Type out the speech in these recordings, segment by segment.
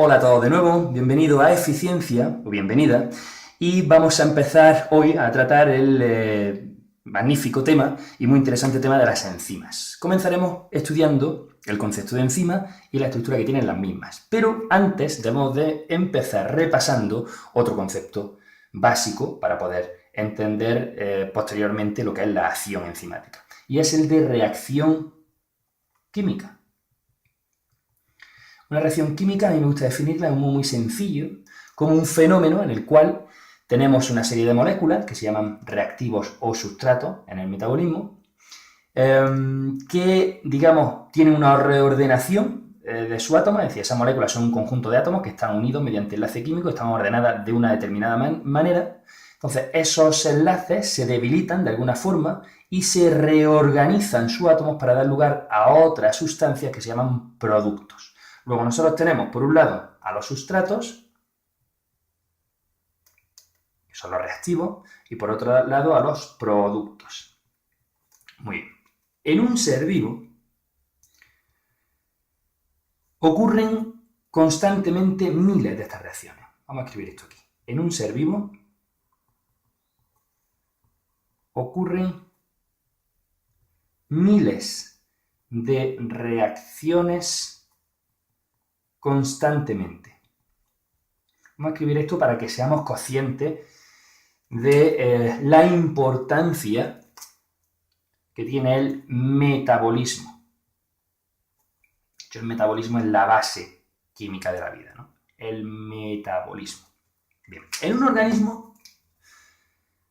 Hola a todos de nuevo, bienvenido a Eficiencia, o bienvenida, y vamos a empezar hoy a tratar el magnífico tema y muy interesante tema de las enzimas. Comenzaremos estudiando el concepto de enzima y la estructura que tienen las mismas, pero antes debemos de empezar repasando otro concepto básico para poder entender posteriormente lo que es la acción enzimática, y es el de reacción química. Una reacción química a mí me gusta definirla de un modo muy sencillo, como un fenómeno en el cual tenemos una serie de moléculas que se llaman reactivos o sustratos en el metabolismo, que, digamos, tienen una reordenación de su átomo, es decir, esas moléculas son un conjunto de átomos que están unidos mediante enlace químico, están ordenadas de una determinada manera. Entonces, esos enlaces se debilitan de alguna forma y se reorganizan sus átomos para dar lugar a otras sustancias que se llaman productos. Luego nosotros tenemos, por un lado, a los sustratos, que son los reactivos, y por otro lado a los productos. Muy bien. En un ser vivo ocurren constantemente miles de estas reacciones. Vamos a escribir esto aquí. En un ser vivo ocurren miles de reacciones constantemente. Vamos a escribir esto para que seamos conscientes de la importancia que tiene el metabolismo. De hecho, el metabolismo es la base química de la vida, ¿no? El metabolismo. Bien, en un organismo,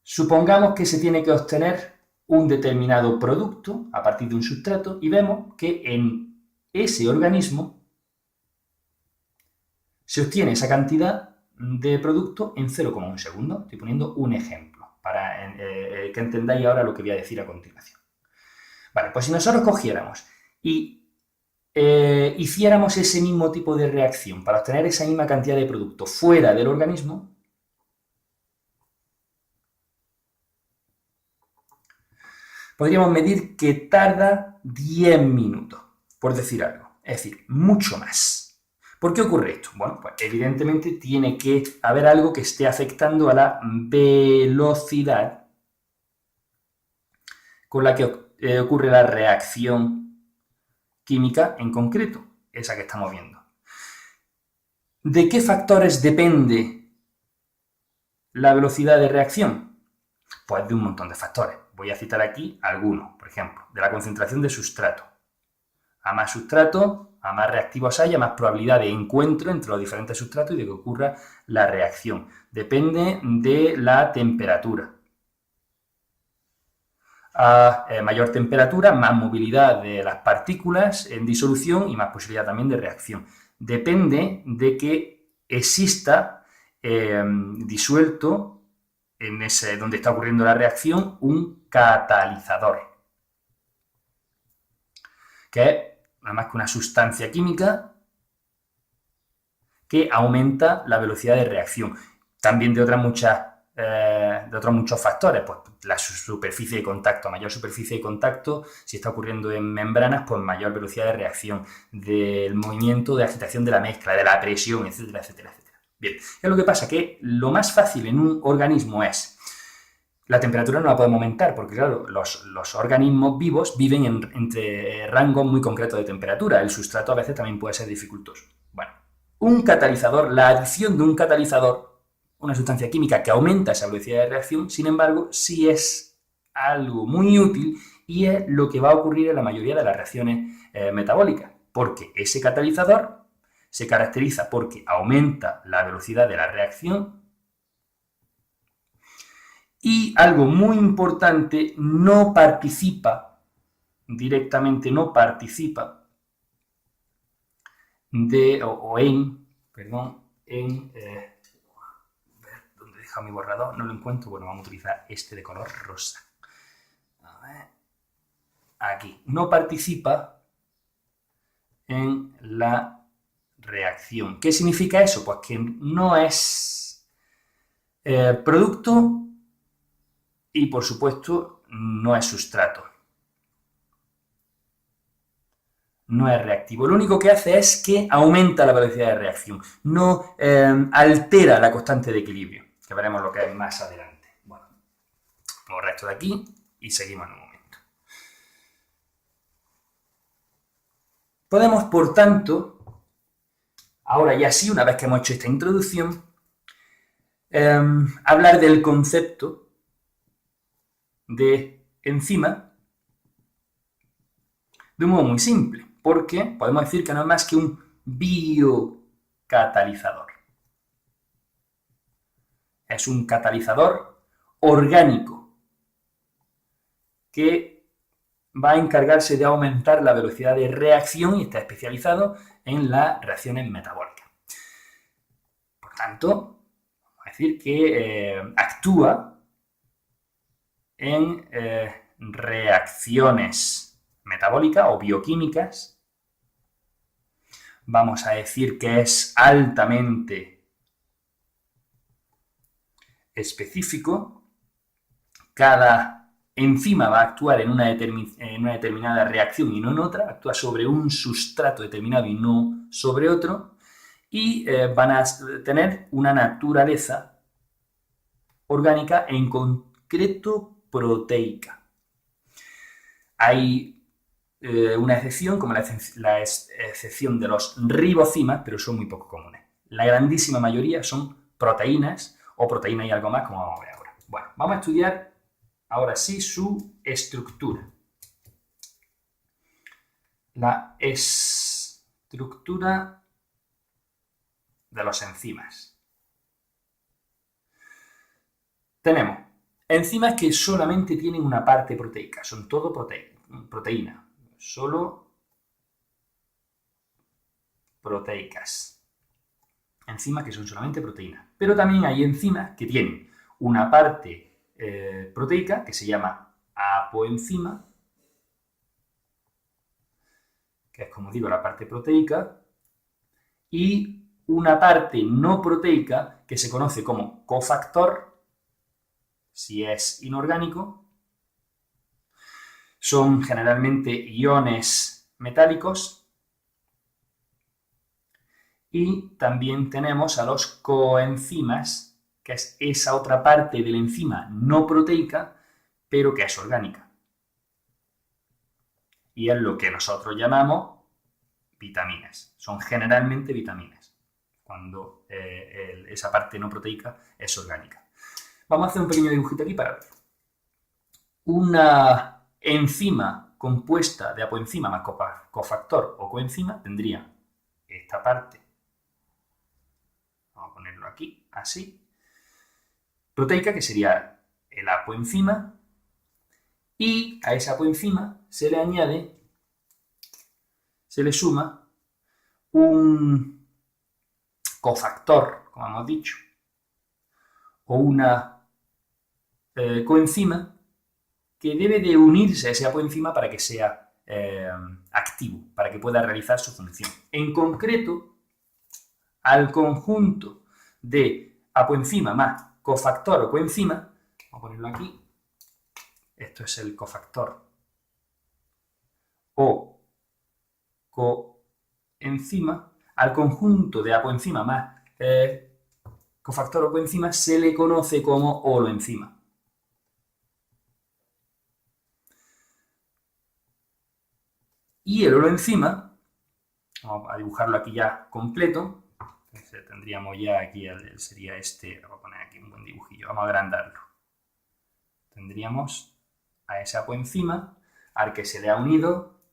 supongamos que se tiene que obtener un determinado producto a partir de un sustrato y vemos que en ese organismo se obtiene esa cantidad de producto en 0,1 segundo. Estoy poniendo un ejemplo para que entendáis ahora lo que voy a decir a continuación. Vale, pues si nosotros cogiéramos y hiciéramos ese mismo tipo de reacción para obtener esa misma cantidad de producto fuera del organismo, podríamos medir que tarda 10 minutos, por decir algo. Es decir, mucho más. ¿Por qué ocurre esto? Bueno, pues evidentemente tiene que haber algo que esté afectando a la velocidad con la que ocurre la reacción química en concreto, esa que estamos viendo. ¿De qué factores depende la velocidad de reacción? Pues de un montón de factores. Voy a citar aquí algunos, por ejemplo, de la concentración de sustrato. A más sustrato, a más reactivos haya, más probabilidad de encuentro entre los diferentes sustratos y de que ocurra la reacción. Depende de la temperatura. A mayor temperatura, más movilidad de las partículas en disolución y más posibilidad también de reacción. Depende de que exista disuelto en ese donde está ocurriendo la reacción un catalizador, que es nada más que una sustancia química que aumenta la velocidad de reacción. También de otros muchos factores, pues la superficie de contacto, mayor superficie de contacto, si está ocurriendo en membranas, pues mayor velocidad de reacción, del movimiento de agitación de la mezcla, de la presión, etcétera, etcétera, etcétera. Bien, es lo que pasa que lo más fácil en un organismo es la temperatura no la podemos aumentar porque, claro, los organismos vivos viven entre rangos muy concretos de temperatura. El sustrato a veces también puede ser dificultoso. Bueno, un catalizador, la adición de un catalizador, una sustancia química que aumenta esa velocidad de reacción, sin embargo, sí es algo muy útil y es lo que va a ocurrir en la mayoría de las reacciones metabólicas, porque ese catalizador se caracteriza porque aumenta la velocidad de la reacción. Y algo muy importante, no participa directamente, no participa de, o en, perdón, en, ¿dónde he dejado mi borrador? No lo encuentro, bueno, vamos a utilizar este de color rosa. A ver, aquí, no participa en la reacción. ¿Qué significa eso? Pues que no es producto y, por supuesto, no es sustrato. no es reactivo. Lo único que hace es que aumenta la velocidad de reacción, no altera la constante de equilibrio, que veremos lo que es más adelante. Bueno, borro esto de aquí y seguimos en un momento. Podemos, por tanto, ahora ya sí, una vez que hemos hecho esta introducción, hablar del concepto de enzima de un modo muy simple, porque podemos decir que no es más que un biocatalizador. Es un catalizador orgánico que va a encargarse de aumentar la velocidad de reacción y está especializado en las reacciones metabólicas. Por tanto, vamos a decir que actúa en reacciones metabólicas o bioquímicas. Vamos a decir que es altamente específico. Cada enzima va a actuar en una determinada reacción y no en otra, actúa sobre un sustrato determinado y no sobre otro, y van a tener una naturaleza orgánica, en concreto proteica. Hay una excepción, como la excepción de los ribocimas, pero son muy poco comunes. La grandísima mayoría son proteínas o proteínas y algo más, como vamos a ver ahora. Bueno, vamos a estudiar ahora sí su estructura. La estructura de los enzimas. Tenemos enzimas que solamente tienen una parte proteica, son todo proteína, solo proteicas. Enzimas que son solamente proteínas. Pero también hay enzimas que tienen una parte proteica que se llama apoenzima, que es, como digo, la parte proteica, y una parte no proteica que se conoce como cofactor, si es inorgánico. Son generalmente iones metálicos. Y también tenemos a los coenzimas, que es esa otra parte de la enzima no proteica, pero que es orgánica. Y es lo que nosotros llamamos vitaminas. Son generalmente vitaminas, cuando esa parte no proteica es orgánica. Vamos a hacer un pequeño dibujito aquí para ver. Una enzima compuesta de apoenzima más cofactor o coenzima tendría esta parte. Vamos a ponerlo aquí, así. Proteica, que sería el apoenzima. Y a esa apoenzima se le añade, se le suma un cofactor, como hemos dicho, o una coenzima que debe de unirse a ese apoenzima para que sea activo, para que pueda realizar su función. En concreto, al conjunto de apoenzima más cofactor o coenzima, vamos a ponerlo aquí, esto es el cofactor o coenzima, al conjunto de apoenzima más cofactor o coenzima se le conoce como holoenzima. Y el holoenzima, vamos a dibujarlo aquí ya completo. Entonces tendríamos ya aquí, sería este, voy a poner aquí un buen dibujillo, vamos a agrandarlo. Tendríamos a ese apoenzima al que se le ha unido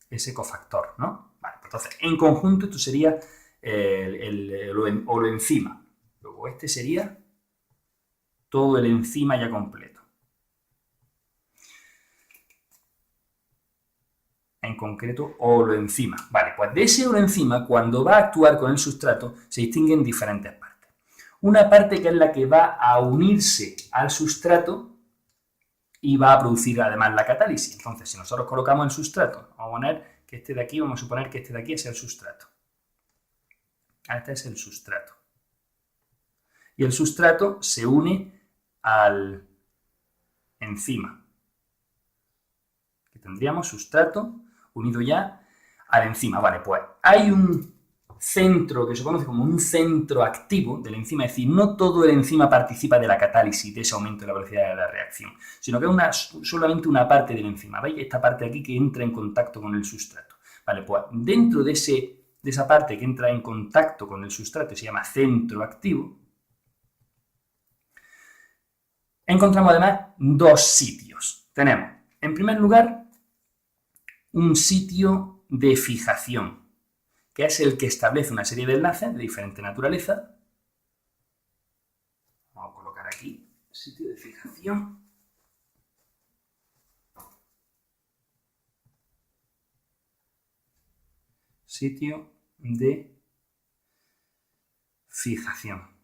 ese cofactor, ¿no? Vale, pues entonces, en conjunto esto sería el holoenzima. Luego este sería todo el enzima ya completo. En concreto, holoenzima. Vale, pues de ese holoenzima, cuando va a actuar con el sustrato, se distinguen diferentes partes. Una parte que es la que va a unirse al sustrato y va a producir además la catálisis. Entonces, si nosotros colocamos el sustrato, vamos a poner que este de aquí, vamos a suponer que este de aquí es el sustrato. Este es el sustrato. Y el sustrato se une al enzima. tendríamos sustrato unido ya a la enzima. Vale, pues hay un centro que se conoce como un centro activo de la enzima, es decir, no todo el enzima participa de la catálisis, de ese aumento de la velocidad de la reacción, sino que es solamente una parte de la enzima. ¿Veis? Esta parte de aquí que entra en contacto con el sustrato. Vale, pues dentro de esa parte que entra en contacto con el sustrato, se llama centro activo, encontramos además dos sitios. Tenemos, en primer lugar, un sitio de fijación, que es el que establece una serie de enlaces de diferente naturaleza. Vamos a colocar aquí, sitio de fijación. Sitio de fijación,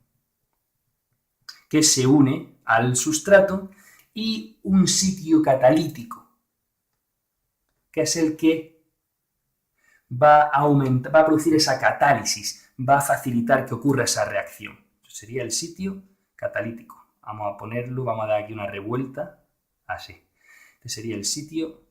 que se une al sustrato, y un sitio catalítico, que es el que va a producir esa catálisis, va a facilitar que ocurra esa reacción. Sería el sitio catalítico. Vamos a ponerlo, vamos a dar aquí una revuelta, así. Este sería el sitio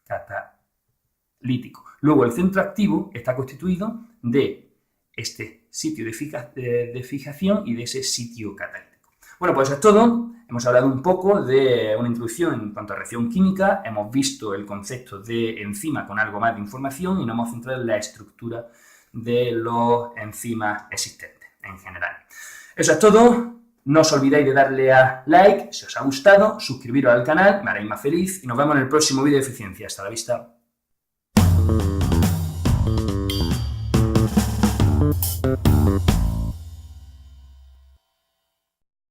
catalítico. Luego el centro activo está constituido de este sitio de fijación y de ese sitio catalítico. Bueno, pues eso es todo. Hemos hablado un poco de una introducción en cuanto a reacción química, hemos visto el concepto de enzima con algo más de información y nos hemos centrado en la estructura de los enzimas existentes en general. Eso es todo. No os olvidéis de darle a like si os ha gustado, suscribiros al canal, me haréis más feliz y nos vemos en el próximo vídeo de eficiencia. Hasta la vista.